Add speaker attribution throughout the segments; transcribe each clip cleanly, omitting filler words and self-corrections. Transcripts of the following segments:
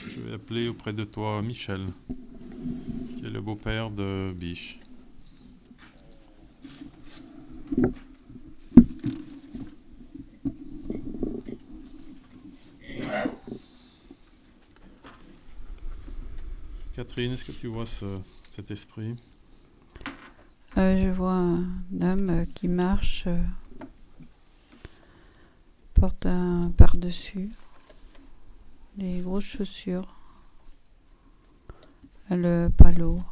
Speaker 1: Je vais appeler auprès de toi Michel, qui est le beau-père de Biche. Catherine, est-ce que tu vois cet esprit?
Speaker 2: Je vois un homme qui marche, porte un par-dessus, des grosses chaussures, le pas lourd.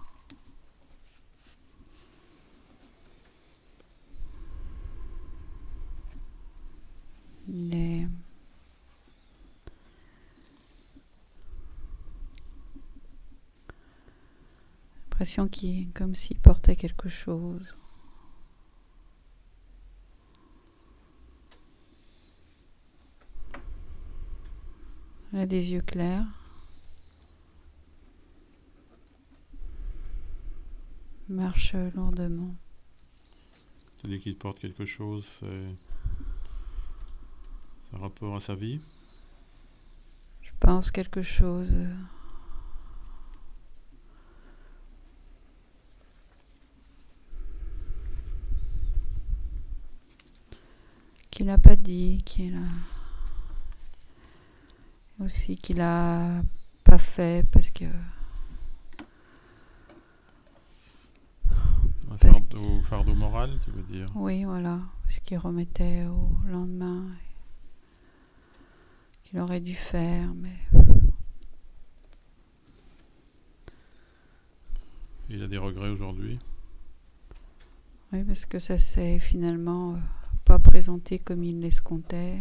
Speaker 2: Il est l'impression qu'il comme s'il portait quelque chose. Il a des yeux clairs. Il marche lourdement.
Speaker 1: Tu dis qu'il porte quelque chose, c'est un rapport à sa vie?
Speaker 2: Je pense quelque chose qu'il n'a pas dit, aussi qu'il a pas fait parce que
Speaker 1: Au fardeau moral, tu veux dire?
Speaker 2: oui, voilà, parce qu'il remettait au lendemain, qu'il aurait dû faire, mais
Speaker 1: Il a des regrets aujourd'hui?
Speaker 2: oui, parce que ça s'est finalement pas présenté comme il l'escomptait.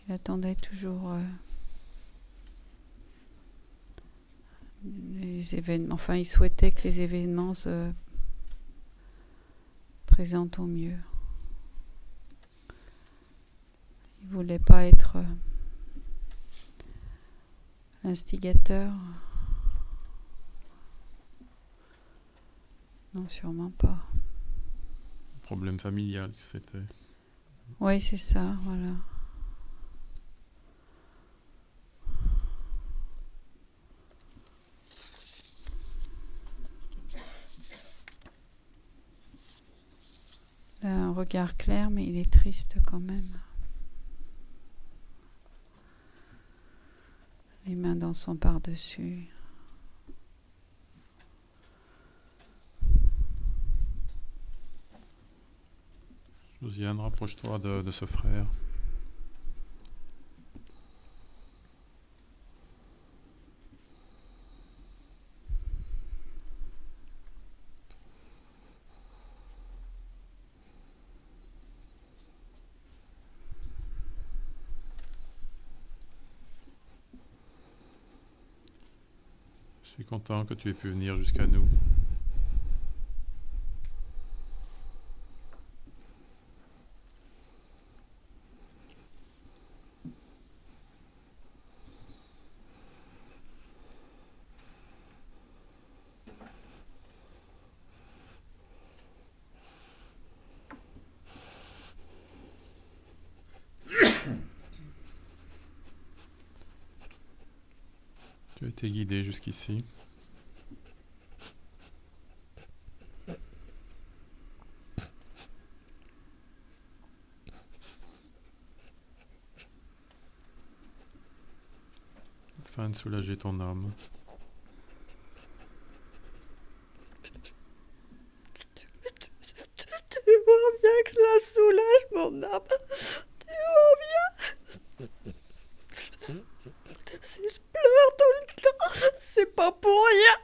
Speaker 2: Il attendait toujours les événements. Enfin, il souhaitait que les événements se présentent au mieux. Il voulait pas être l'instigateur. Non, sûrement pas.
Speaker 1: Problème familial que c'était.
Speaker 2: Oui, c'est ça, voilà. Il a un regard clair, mais il est triste quand même. Les mains dans son par-dessus.
Speaker 1: Josiane, rapproche-toi de ce frère. Je suis content que tu aies pu venir jusqu'à nous. Tu as été guidé jusqu'ici. Afin de soulager ton âme.
Speaker 3: Tu vois bien que la soulage mon âme. Tu vois bien. Si je pleure tout le temps, c'est pas pour rien.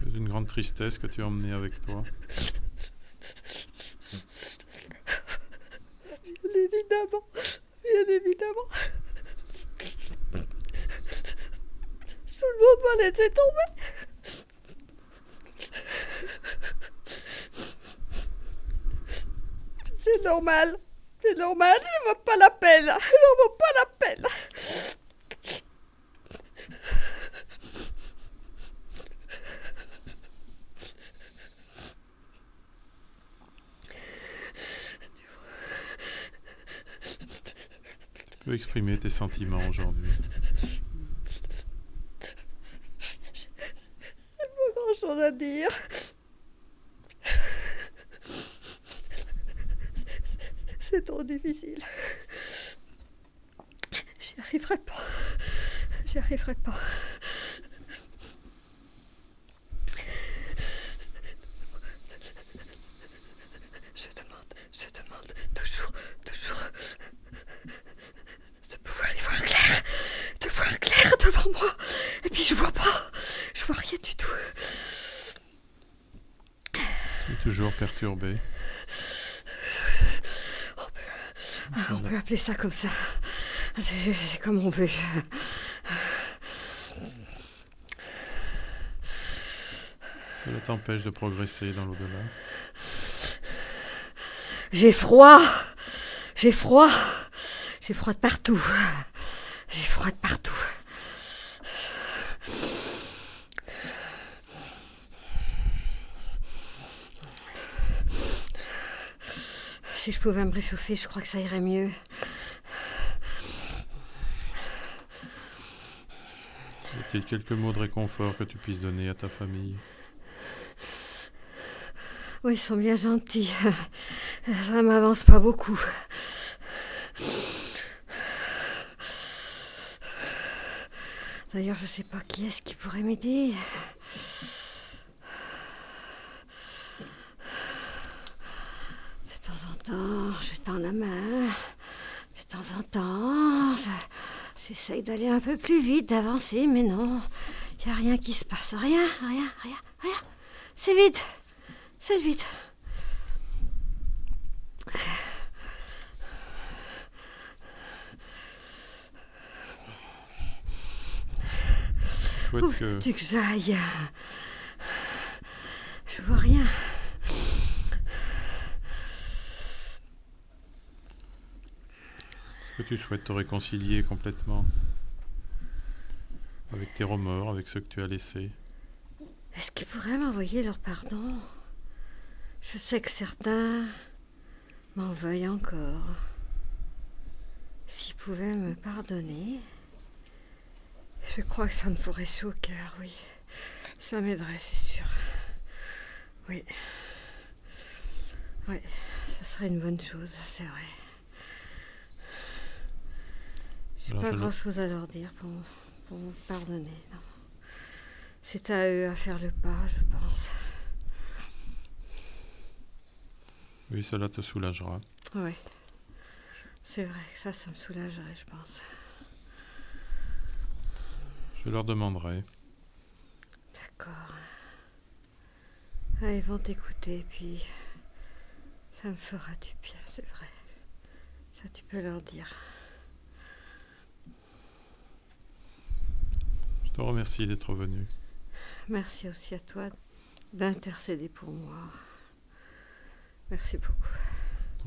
Speaker 1: C'est une grande tristesse que tu as emmenée avec toi.
Speaker 3: Bien évidemment. Bien évidemment. Tout le monde m'a laissé tomber. C'est normal. C'est normal, je ne vaux pas la peine. Je ne vaux pas la peine.
Speaker 1: peux exprimer tes sentiments aujourd'hui.
Speaker 3: Pas grand-chose à dire. C'est trop difficile. J'y arriverai pas. J'y arriverai pas. Je demande toujours de pouvoir y voir clair. De voir clair devant moi. Et puis je vois pas. Je vois rien du tout.
Speaker 1: Tu es toujours perturbé.
Speaker 3: On peut appeler ça comme ça. C'est comme on veut.
Speaker 1: Cela t'empêche de progresser dans l'au-delà.
Speaker 3: J'ai froid. J'ai froid. J'ai froid de partout. J'ai froid de partout. Si je pouvais me réchauffer, je crois que ça irait mieux.
Speaker 1: Y a-t-il quelques mots de réconfort que tu puisses donner à ta famille?
Speaker 3: Oui, ils sont bien gentils. Ça m'avance pas beaucoup. D'ailleurs, je sais pas qui est-ce qui pourrait m'aider. De temps en temps, je tends la main. De temps en temps, j'essaye d'aller un peu plus vite, d'avancer, mais non. Il n'y a rien qui se passe. Rien. C'est vide. C'est le vide.
Speaker 1: Où
Speaker 3: Où veux-tu que j'aille? Je vois rien.
Speaker 1: Est-ce que tu souhaites te réconcilier complètement avec tes remords, avec ceux que tu as laissés?
Speaker 3: Est-ce qu'ils pourraient m'envoyer leur pardon? Je sais que certains m'en veuillent encore. S'ils pouvaient me pardonner, je crois que ça me ferait chaud au cœur, oui. Ça m'aiderait, c'est sûr. Oui. Oui, ça serait une bonne chose, c'est vrai. J'ai
Speaker 1: Alors,
Speaker 3: pas grand-chose à leur dire pour me pardonner, non. C'est à eux à faire le pas, je pense.
Speaker 1: Oui, cela te soulagera.
Speaker 3: Oui. C'est vrai que ça me soulagerait, je pense.
Speaker 1: Je leur demanderai.
Speaker 3: D'accord. Ah, ils vont t'écouter, puis ça me fera du bien, c'est vrai. Ça, tu peux leur dire.
Speaker 1: Je te remercie d'être venu.
Speaker 3: Merci aussi à toi d'intercéder pour moi. Merci beaucoup.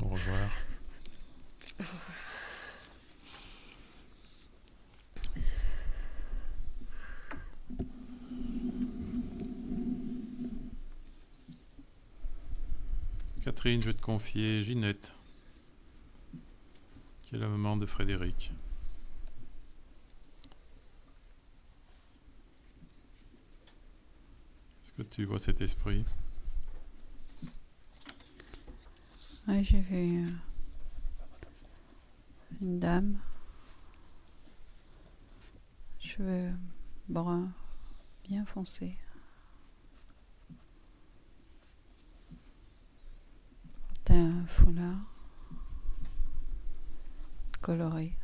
Speaker 1: Au revoir.
Speaker 3: Au revoir.
Speaker 1: Catherine, je vais te confier Ginette, qui est la maman de Frédéric. Est-ce que tu vois cet esprit?
Speaker 2: Ouais, j'ai vu une dame, cheveux bruns, bien foncés. Portait un foulard coloré.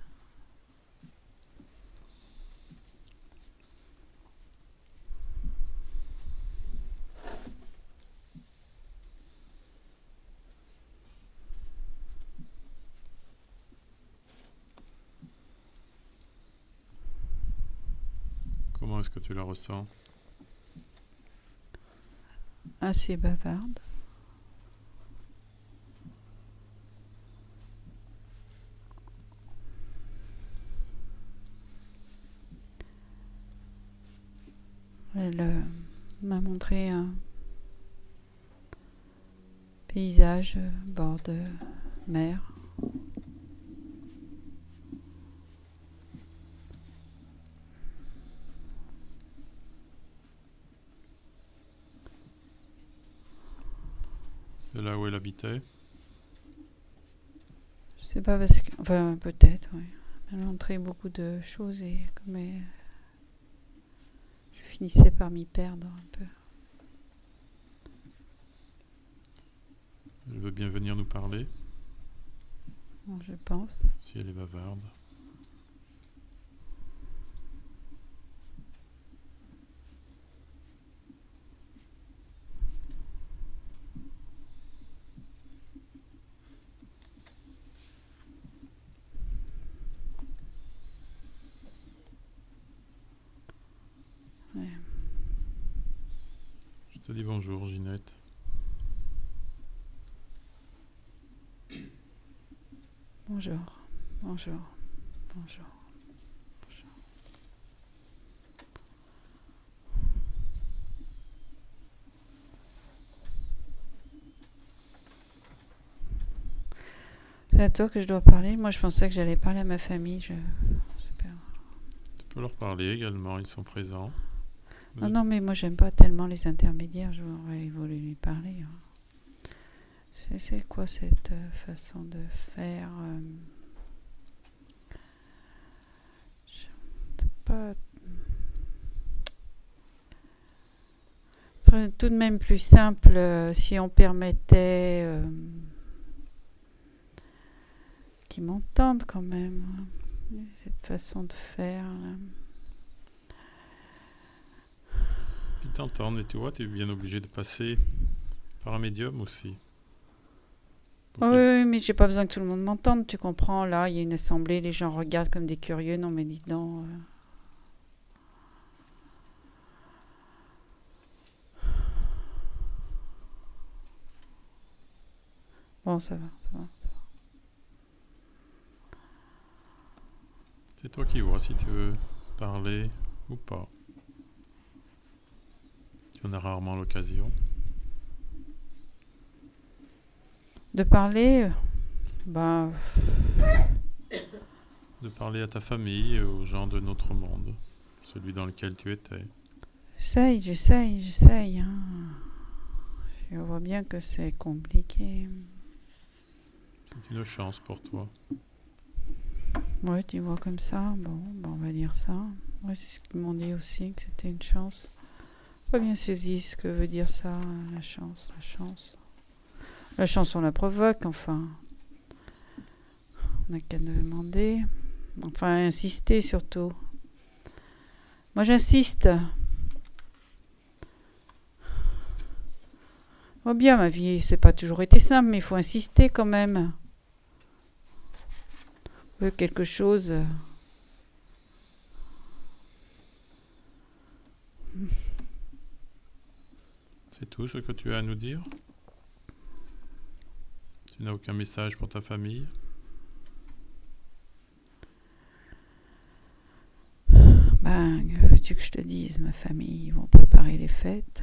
Speaker 1: Comment est-ce que tu la ressens?
Speaker 2: Assez bavarde. Elle m'a montré un paysage bord de mer.
Speaker 1: là où elle habitait?
Speaker 2: Je sais pas parce que... Enfin, peut-être, oui. Elle montrait beaucoup de choses et comme je finissais par m'y perdre un peu.
Speaker 1: Elle veut bien venir nous parler,
Speaker 2: Bon, je pense.
Speaker 1: si elle est bavarde.
Speaker 2: Ouais.
Speaker 1: Je te dis bonjour, Ginette.
Speaker 2: Bonjour, bonjour, bonjour. C'est à toi que je dois parler. Moi, je pensais que j'allais parler à ma famille. Super.
Speaker 1: Tu peux leur parler également, ils sont présents.
Speaker 2: Non, non, mais moi, j'aime pas tellement les intermédiaires. J'aurais voulu lui parler. C'est quoi cette façon de faire c'est pas... Ce serait tout de même plus simple si on permettait qu'ils m'entendent quand même. Cette façon de faire là.
Speaker 1: Ils t'entendent, mais tu vois, tu es bien obligé de passer par un médium aussi.
Speaker 2: Oh, oui, mais j'ai pas besoin que tout le monde m'entende, tu comprends. Là, il y a une assemblée, les gens regardent comme des curieux. Non, mais dis donc. Bon, ça va, ça va.
Speaker 1: C'est toi qui vois si tu veux parler ou pas. On a rarement l'occasion.
Speaker 2: De parler, bah,
Speaker 1: De parler à ta famille et aux gens de notre monde, celui dans lequel tu étais.
Speaker 2: j'essaye. Hein. Je vois bien que c'est compliqué.
Speaker 1: C'est une chance pour toi.
Speaker 2: Ouais, tu vois comme ça. Bon, on va dire ça. Ouais, c'est ce qu'ils m'ont dit aussi, que c'était une chance. Pas bien saisi ce que veut dire ça, la chance. La chance, on la provoque, enfin. On n'a qu'à demander. Enfin, insister surtout. Moi, j'insiste. Oh bien, ma vie, c'est pas toujours été simple, mais il faut insister quand même. On veut quelque chose.
Speaker 1: C'est tout ce que tu as à nous dire? Tu n'as aucun message pour ta famille?
Speaker 2: Ben, que veux-tu que je te dise? Ma famille, ils vont préparer les fêtes.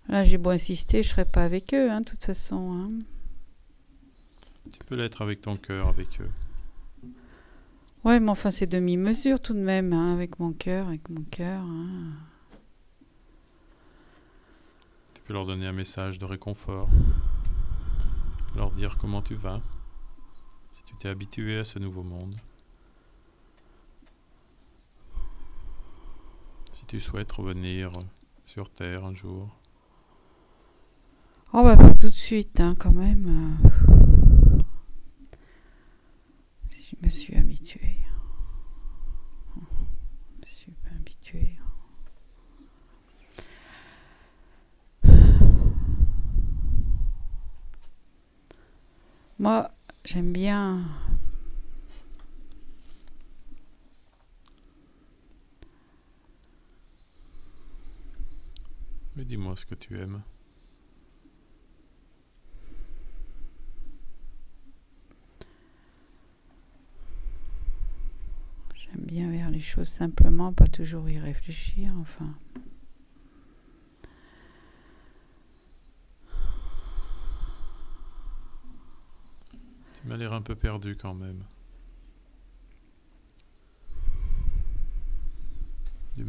Speaker 2: Là, j'ai beau insister, je serai pas avec eux, hein, de toute façon. Hein.
Speaker 1: Tu peux l'être avec ton cœur, avec eux.
Speaker 2: Ouais, mais enfin, c'est demi-mesure tout de même, hein, avec mon cœur. Hein.
Speaker 1: Tu peux leur donner un message de réconfort. Leur dire comment tu vas. Si tu t'es habitué à ce nouveau monde. Si tu souhaites revenir sur Terre un jour.
Speaker 2: Oh, bah, pas tout de suite, hein, quand même. Je me suis habituée. Moi, j'aime bien...
Speaker 1: Mais dis-moi ce que tu aimes.
Speaker 2: J'aime bien faire les choses simplement, pas toujours y réfléchir, enfin...
Speaker 1: Tu m'as l'air un peu perdu quand même.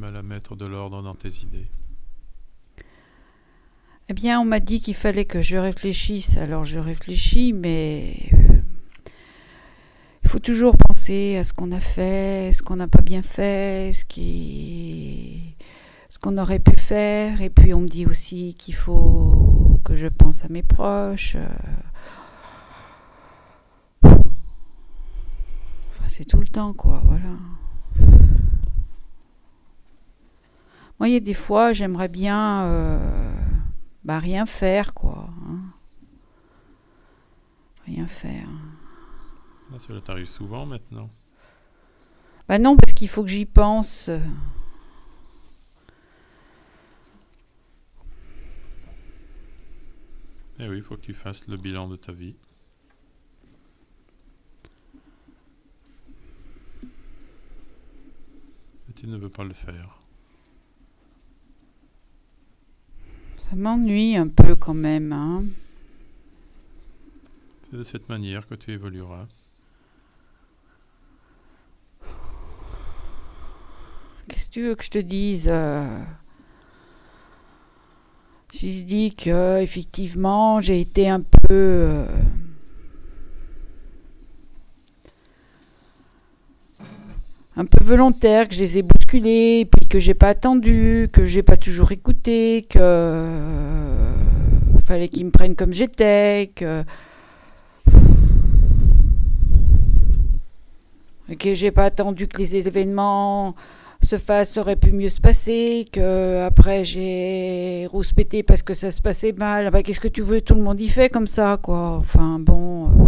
Speaker 1: mal à mettre de l'ordre dans tes idées?
Speaker 2: Eh bien, on m'a dit qu'il fallait que je réfléchisse, alors je réfléchis, mais il faut toujours penser à ce qu'on a fait, ce qu'on n'a pas bien fait, ce qu'on aurait pu faire, et puis on me dit aussi qu'il faut que je pense à mes proches. Enfin, c'est tout le temps, quoi, voilà. Moi, il y a des fois, j'aimerais bien rien faire, quoi. Hein. Rien faire.
Speaker 1: Ah, cela t'arrive souvent maintenant.
Speaker 2: Bah non, parce qu'il faut que j'y pense.
Speaker 1: Eh oui, il faut que tu fasses le bilan de ta vie. Et tu ne veux pas le faire.
Speaker 2: Ça m'ennuie un peu quand même, hein.
Speaker 1: C'est de cette manière que tu évolueras.
Speaker 2: Qu'est-ce que tu veux que je te dise Si je dis que effectivement j'ai été un peu volontaire, que je les ai bousculés, puis que j'ai pas attendu, que j'ai pas toujours écouté, que fallait qu'ils me prennent comme j'étais, que j'ai pas attendu que les événements se fassent, ça aurait pu mieux se passer, que après j'ai rouspété parce que ça se passait mal. Bah, qu'est-ce que tu veux, tout le monde y fait comme ça, quoi. Enfin bon.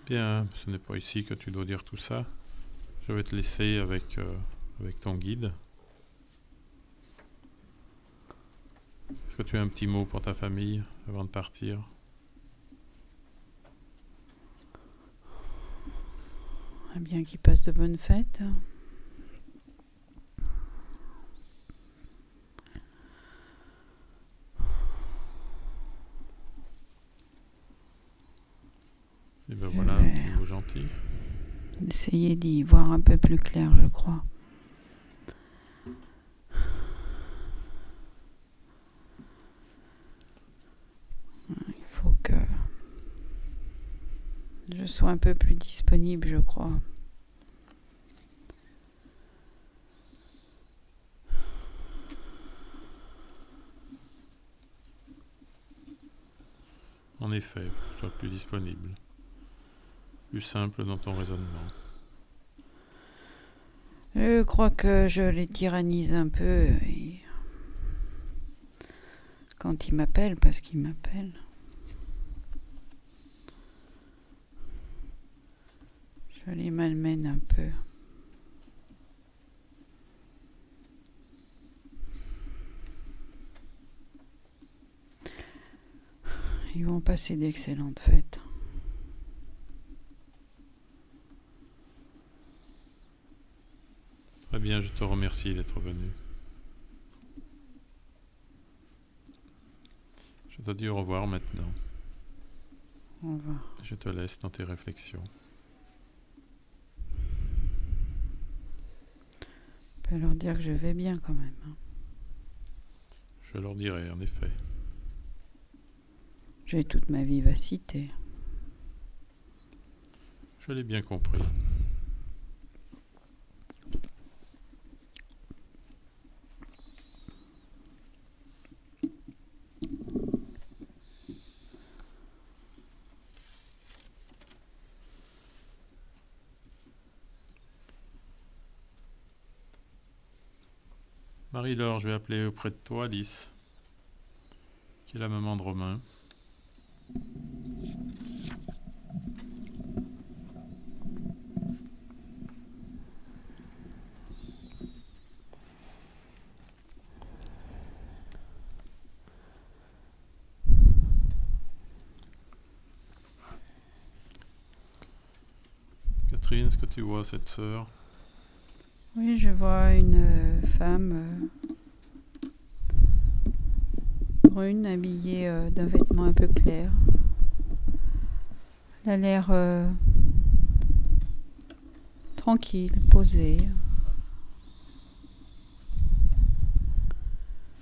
Speaker 1: Bien, ce n'est pas ici que tu dois dire tout ça. Je vais te laisser avec ton guide. Est-ce que tu as un petit mot pour ta famille avant de partir?
Speaker 2: Bien qu'ils passent de bonnes fêtes.
Speaker 1: Et ben voilà un petit mot gentil.
Speaker 2: Essayer d'y voir un peu plus clair, je crois. Il faut que je sois un peu plus disponible, je crois.
Speaker 1: En effet, pour que tu sois plus disponible. Plus simple dans ton raisonnement.
Speaker 2: Je crois que je les tyrannise un peu quand ils m'appellent, parce qu'ils m'appellent. Je les malmène un peu. Ils vont passer d'excellentes fêtes.
Speaker 1: Très bien, je te remercie d'être venu. Je te dis au revoir maintenant.
Speaker 2: Au revoir.
Speaker 1: Je te laisse dans tes réflexions.
Speaker 2: Je peux leur dire que je vais bien quand même. Hein.
Speaker 1: Je leur dirai, en effet.
Speaker 2: J'ai toute ma vivacité.
Speaker 1: Je l'ai bien compris. Marie-Laure, je vais appeler auprès de toi Alice, qui est la maman de Romain. Catherine, est-ce que tu vois cette sœur?
Speaker 2: Oui, je vois une femme brune, habillée d'un vêtement un peu clair. Elle a l'air tranquille, posée.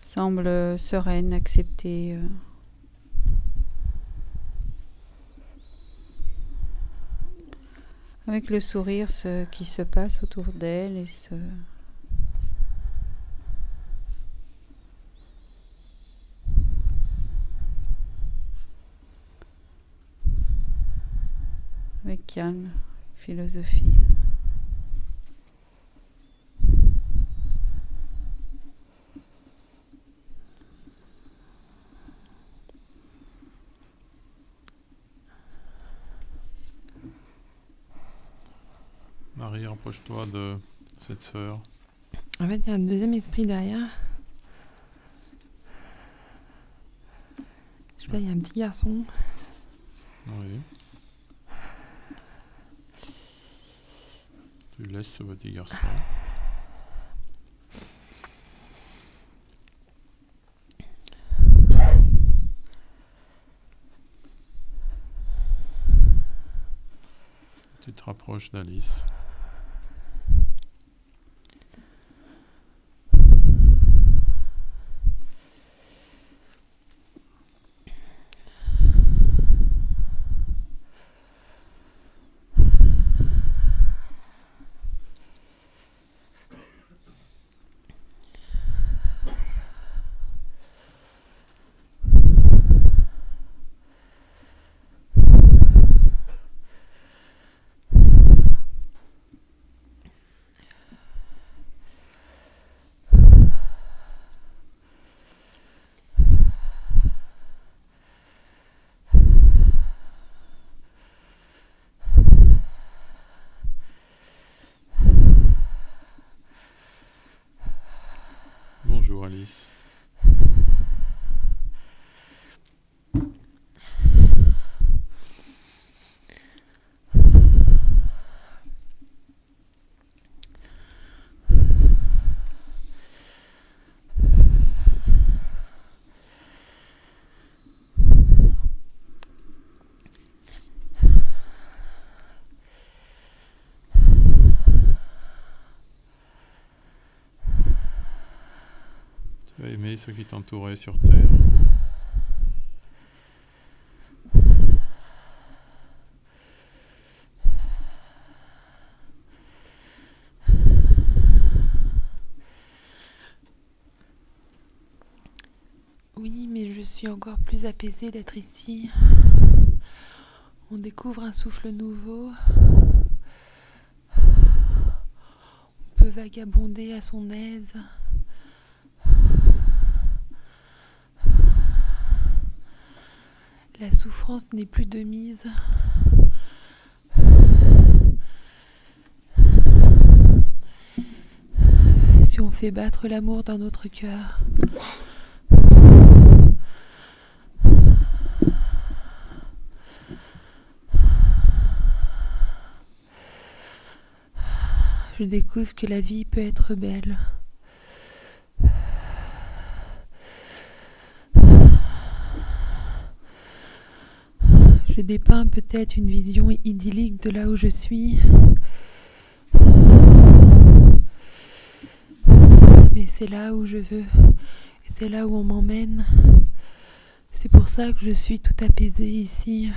Speaker 2: Semble sereine, acceptée. Avec le sourire, ce qui se passe autour d'elle et avec calme, philosophie.
Speaker 1: Marie, rapproche-toi de cette sœur.
Speaker 4: En fait, il y a un deuxième esprit derrière. Je sais pas, il y a un petit garçon.
Speaker 1: Oui. Tu laisses ce petit garçon. Tu te rapproches d'Alice. Bonjour Alice. Tu as aimé ceux qui t'entouraient sur Terre.
Speaker 4: Oui, mais je suis encore plus apaisée d'être ici. On découvre un souffle nouveau. On peut vagabonder à son aise. La souffrance n'est plus de mise. Si on fait battre l'amour dans notre cœur, je découvre que la vie peut être belle. Je dépeins peut-être une vision idyllique de là où je suis. Mais c'est là où je veux. Et c'est là où on m'emmène. C'est pour ça que je suis tout apaisée ici.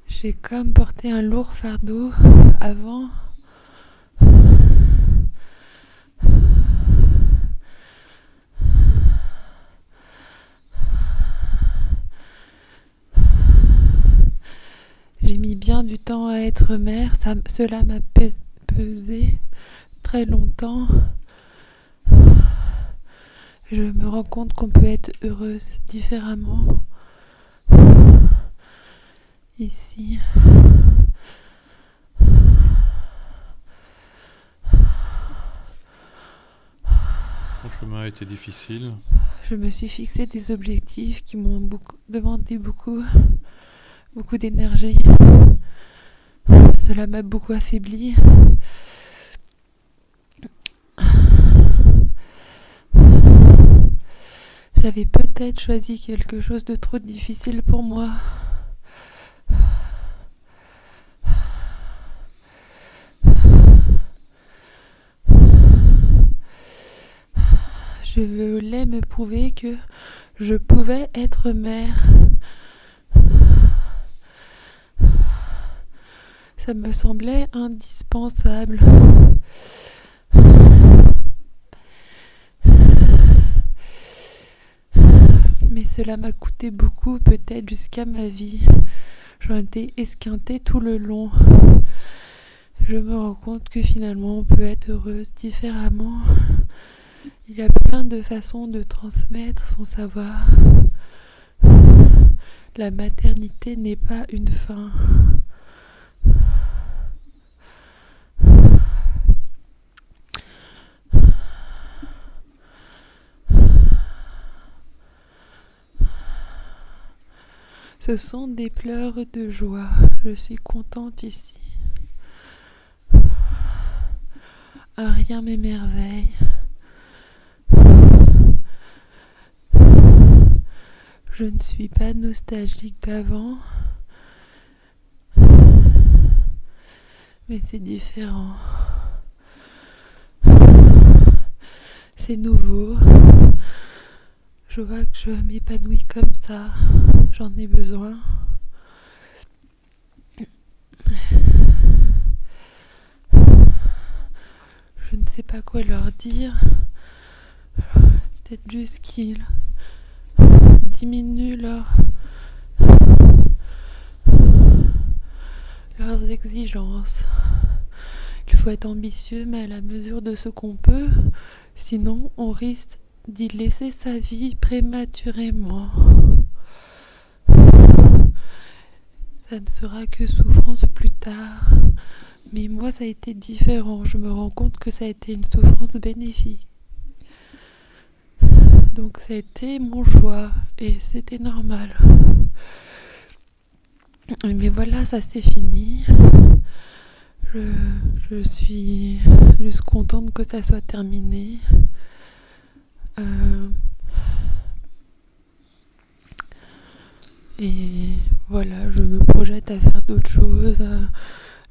Speaker 4: J'ai comme porté un lourd fardeau avant. J'ai mis bien du temps à être mère, cela m'a pesé très longtemps. Je me rends compte qu'on peut être heureuse différemment ici.
Speaker 1: Ton chemin a été difficile.
Speaker 4: Je me suis fixé des objectifs qui m'ont demandé beaucoup d'énergie. Cela m'a beaucoup affaibli. j'avais peut-être choisi quelque chose de trop difficile pour moi. Je voulais me prouver que je pouvais être mère. Ça me semblait indispensable. Mais cela m'a coûté beaucoup, peut-être jusqu'à ma vie. J'en étais esquintée tout le long. Je me rends compte que finalement on peut être heureuse différemment. Il y a plein de façons de transmettre son savoir. La maternité n'est pas une fin. Ce sont des pleurs de joie. Je suis contente ici. Rien m'émerveille. Je ne suis pas nostalgique d'avant. Mais c'est différent. C'est nouveau. Je vois que je m'épanouis comme ça. J'en ai besoin. Je ne sais pas quoi leur dire. Peut-être juste qu'ils diminuent leurs exigences. Il faut être ambitieux, mais à la mesure de ce qu'on peut. Sinon, on risque d'y laisser sa vie prématurément. Ça ne sera que souffrance plus tard. Mais moi, ça a été différent. Je me rends compte que ça a été une souffrance bénéfique. Donc, ça a été mon choix. Et c'était normal. Mais voilà, ça c'est fini. Je suis juste contente que ça soit terminé. Et voilà, je me projette à faire d'autres choses.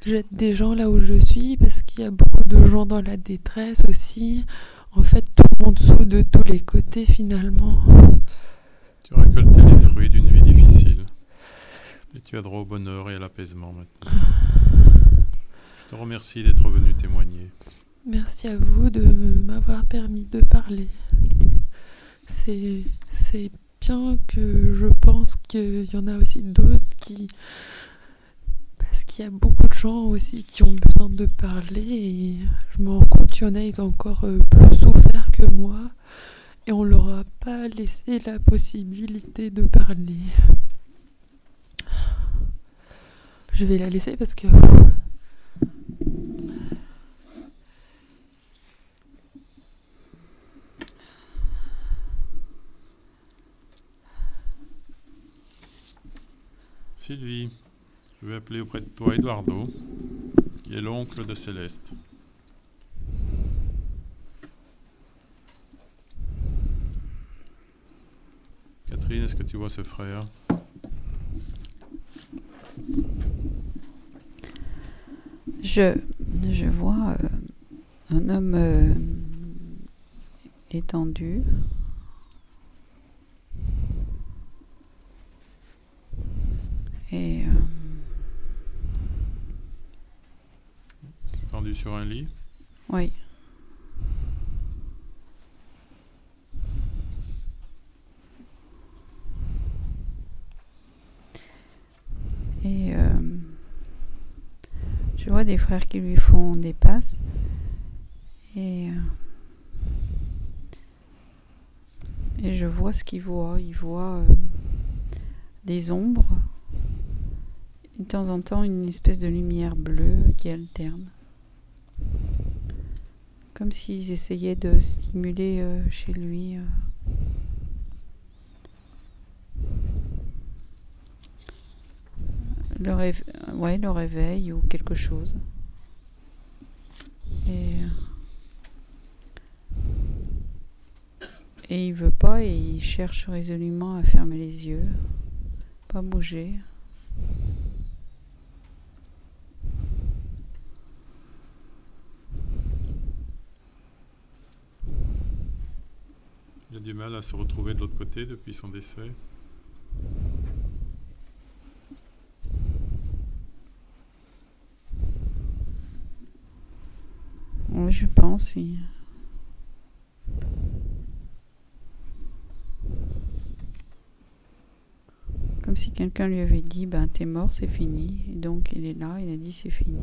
Speaker 4: J'aide des gens là où je suis parce qu'il y a beaucoup de gens dans la détresse aussi. En fait, tout le monde souffre de tous les côtés finalement.
Speaker 1: Tu as récolté les fruits d'une vie difficile. Et tu as droit au bonheur et à l'apaisement maintenant. Je te remercie d'être venu témoigner.
Speaker 4: Merci à vous de m'avoir permis de parler. C'est bien que je pense qu'il y en a aussi d'autres qui... Parce qu'il y a beaucoup de gens aussi qui ont besoin de parler et je me rends compte qu'il y en a, ils ont encore plus souffert que moi et on leur a pas laissé la possibilité de parler. Je vais la laisser parce que...
Speaker 1: Sylvie, je vais appeler auprès de toi Eduardo, qui est l'oncle de Céleste. Catherine, est-ce que tu vois ce frère?
Speaker 2: Je vois un homme étendu. Et
Speaker 1: Tendu sur un lit?
Speaker 2: oui. Et je vois des frères qui lui font des passes. Et je vois ce qu'il voit. Il voit des ombres. Et de temps en temps, une espèce de lumière bleue qui alterne. Comme s'ils essayaient de stimuler chez lui le réveil ou quelque chose. Et Et il veut pas et il cherche résolument à fermer les yeux, pas bouger.
Speaker 1: Il a du mal à se retrouver de l'autre côté depuis son décès.
Speaker 2: Oui, je pense. Comme si quelqu'un lui avait dit, ben t'es mort, c'est fini. Et donc il est là, il a dit c'est fini.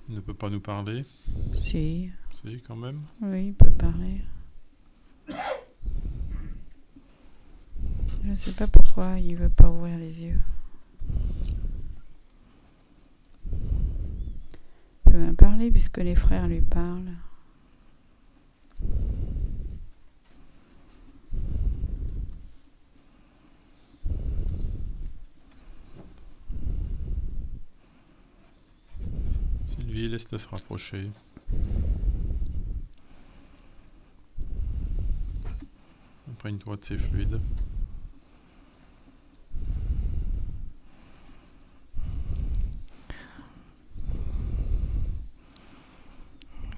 Speaker 1: Il ne peut pas nous parler.
Speaker 2: Si,
Speaker 1: Si, quand même.
Speaker 2: oui, il peut parler. Je ne sais pas pourquoi il veut pas ouvrir les yeux. Il peut même parler puisque les frères lui parlent.
Speaker 1: Sylvie, laisse-le se rapprocher. Imprègne-toi de ses fluides.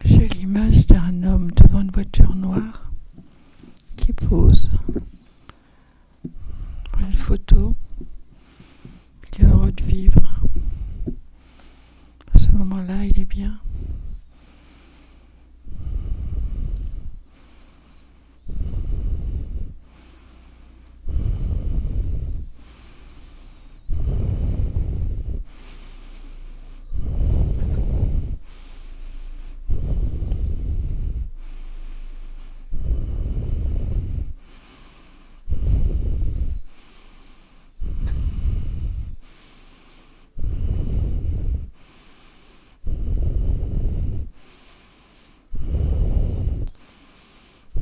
Speaker 5: J'ai l'image d'un homme devant une voiture noire qui pose une photo. Il est heureux de vivre. À ce moment-là, il est bien.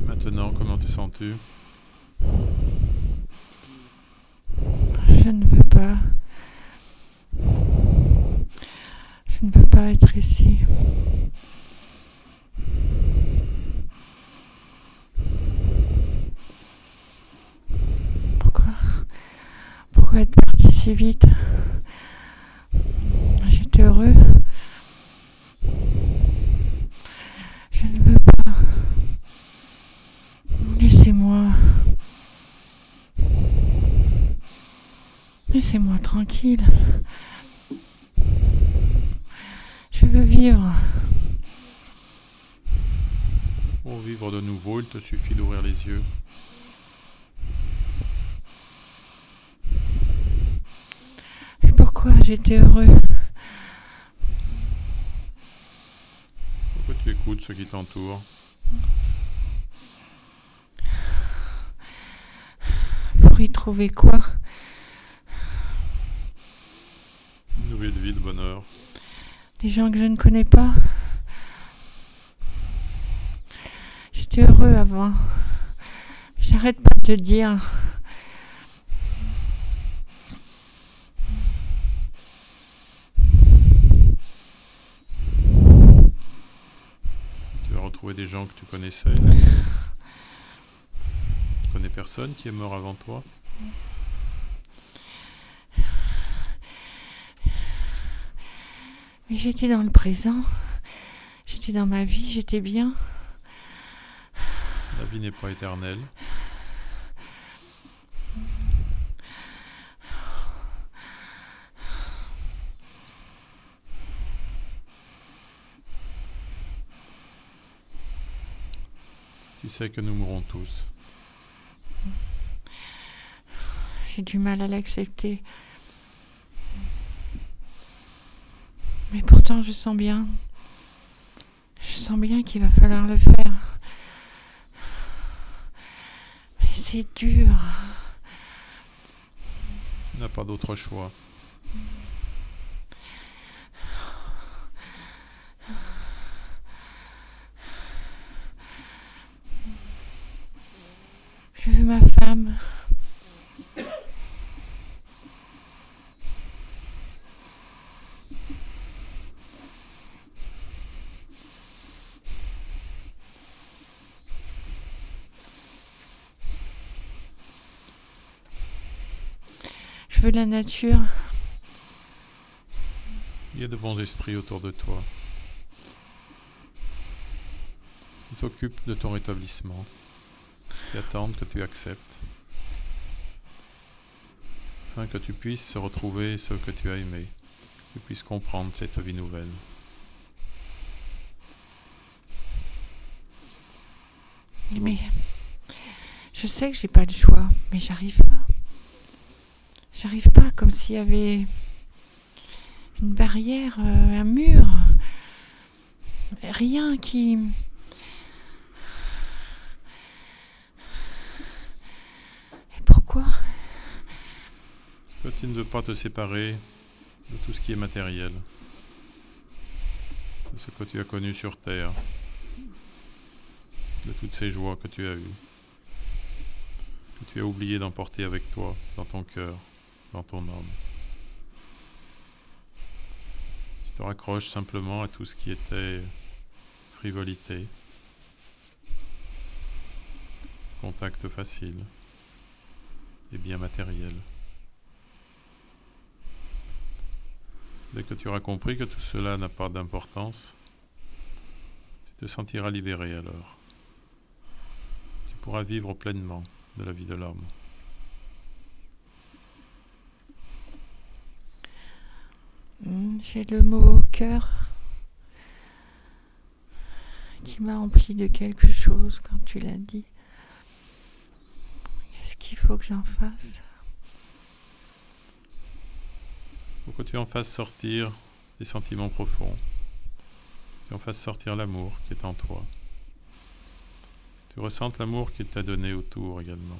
Speaker 1: Maintenant, comment te sens-tu?
Speaker 5: Je ne veux pas. Je ne veux pas être ici. Pourquoi être parti si vite? J'étais heureux. Je ne veux pas. Laissez-moi. Laissez-moi tranquille. Je veux vivre.
Speaker 1: Pour vivre de nouveau, il te suffit d'ouvrir les yeux.
Speaker 5: Et pourquoi j'étais heureux?
Speaker 1: Pourquoi tu écoutes ce qui t'entoure?
Speaker 5: Pour y trouver quoi?
Speaker 1: Une nouvelle vie de bonheur.
Speaker 5: Des gens que je ne connais pas. J'étais heureux avant. J'arrête pas de te dire.
Speaker 1: Tu vas retrouver des gens que tu connaissais. Tu connais personne qui est mort avant toi?
Speaker 5: Mais j'étais dans le présent. J'étais dans ma vie, j'étais bien.
Speaker 1: La vie n'est pas éternelle. Tu sais que nous mourrons tous.
Speaker 5: J'ai du mal à l'accepter. Mais pourtant, je sens bien. Je sens bien qu'il va falloir le faire. Mais c'est dur.
Speaker 1: Tu n'as pas d'autre choix.
Speaker 5: Je veux ma femme. veux la nature.
Speaker 1: Il y a de bons esprits autour de toi qui s'occupent de ton rétablissement, qui attendent que tu acceptes, afin que tu puisses retrouver ce que tu as aimé, que tu puisses comprendre cette vie nouvelle.
Speaker 5: Mais je sais que j'ai pas le choix, mais j'arrive pas. J'arrive pas, comme s'il y avait une barrière, un mur, rien qui... Et pourquoi?
Speaker 1: Que tu ne veux pas te séparer de tout ce qui est matériel, de ce que tu as connu sur Terre, de toutes ces joies que tu as eues, que tu as oublié d'emporter avec toi, dans ton cœur, dans ton âme. Tu te raccroches simplement à tout ce qui était frivolité, contact facile et bien matériel. Dès que tu auras compris que tout cela n'a pas d'importance, tu te sentiras libéré alors. Tu pourras vivre pleinement de la vie de l'âme.
Speaker 5: J'ai le mot au cœur qui m'a empli de quelque chose quand tu l'as dit. Qu'est-ce qu'il faut que j'en fasse?
Speaker 1: Il faut que tu en fasses sortir tes sentiments profonds. Tu en fasses sortir l'amour qui est en toi. Tu ressentes l'amour qu'il t'a donné autour également.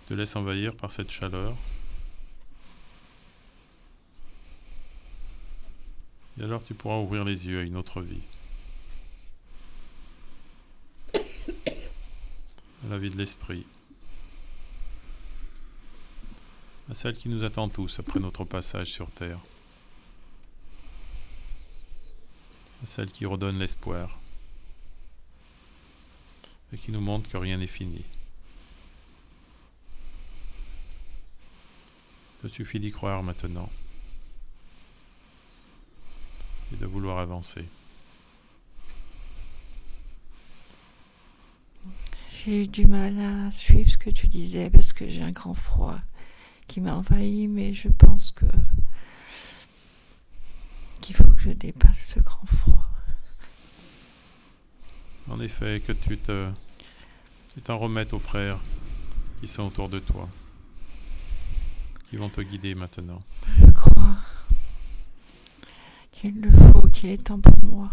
Speaker 1: Tu te laisses envahir par cette chaleur. Et alors tu pourras ouvrir les yeux à une autre vie. À la vie de l'esprit. À celle qui nous attend tous après notre passage sur Terre. À celle qui redonne l'espoir. Et qui nous montre que rien n'est fini. Il te suffit d'y croire maintenant. Et de vouloir avancer.
Speaker 5: J'ai eu du mal à suivre ce que tu disais parce que j'ai un grand froid qui m'a envahi, mais je pense qu'il faut que je dépasse ce grand froid.
Speaker 1: En effet, que tu t'en remettes aux frères qui sont autour de toi, qui vont te guider maintenant.
Speaker 5: Je crois qu'il le faut, qu'il est temps pour moi.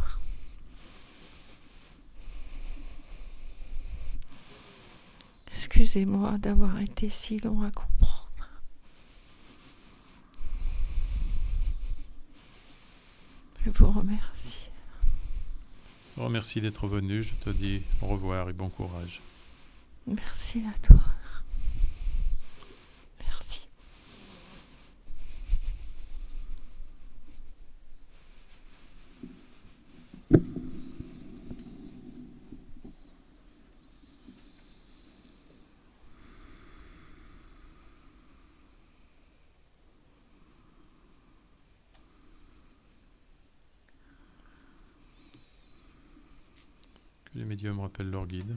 Speaker 5: Excusez-moi d'avoir été si long à comprendre. Je vous remercie.
Speaker 1: Je te remercie d'être venu, je te dis au revoir et bon courage.
Speaker 5: Merci à toi. Merci.
Speaker 1: Que les médiums rappellent leur guide.